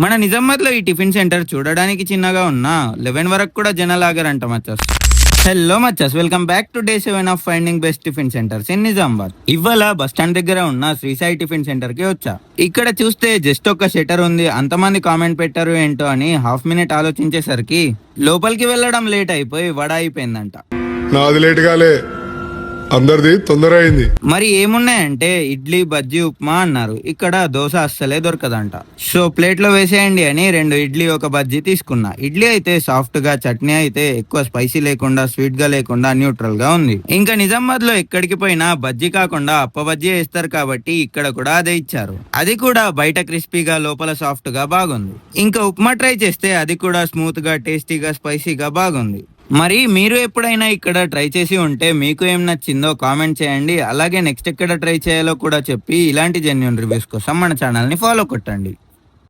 మన నిజామాబాద్ లో ఈ టిఫిన్ సెంటర్ చూడడానికి చిన్నగా ఉన్నా 11 వరకు కూడా జనాలాగారంట మచ్చస్. హలో మచ్చస్, welcome back to day 7 of finding best tiffin centres in Nizamabad. ఇవాళ బస్ స్టాండ్ దగ్గర ఉన్న శ్రీ సాయి టిఫిన్ సెంటర్ కి వచ్చా. ఇక్కడ చూస్తే జస్ట్ ఒక షట్టర్ ఉంది, అంతమంది కామెంట్ పెట్టారు ఏంటో అని హాఫ్ మినిట్ ఆలోచించేసరికి లోపలికి వెళ్ళడం లేట్ అయిపోయి వడ అయిపోయిందంట. నాది లేట్ కాలే, అందరిది తొందర అయింది. మరి ఏమున్నాయంటే ఇడ్లీ బజ్జీ ఉప్మా అన్నారు. ఇక్కడ దోశ అస్సలే దొరకదంట. సో ప్లేట్ లో వేసేయండి అని 2 ఇడ్లీ 1 బజ్జీ తీసుకున్నా. ఇడ్లీ అయితే సాఫ్ట్ గా, చట్నీ అయితే ఎక్కువ స్పైసీ లేకుండా, స్వీట్ గా లేకుండా న్యూట్రల్ గా ఉంది. ఇంకా నిజామాబాద్ లో ఎక్కడికి పోయినా బజ్జీ కాకుండా అప్ప బజ్జీ వేస్తారు కాబట్టి ఇక్కడ కూడా అదే ఇచ్చారు. అది కూడా బయట క్రిస్పీగా, లోపల సాఫ్ట్ గా బాగుంది. ఇంకా ఉప్మా ట్రై చేస్తే అది కూడా స్మూత్ గా, టేస్టీగా, స్పైసీగా బాగుంది. మరి మీరు ఎప్పుడైనా ఇక్కడ ట్రై చేసి ఉంటే మీకు ఏం నచ్చిందో కామెంట్ చేయండి. అలాగే నెక్స్ట్ ఎక్కడ ట్రై చేయాలో కూడా చెప్పి ఇలాంటి జెన్యూన్ రివ్యూస్ కోసం మన ఛానల్ ని ఫాలో కొట్టండి.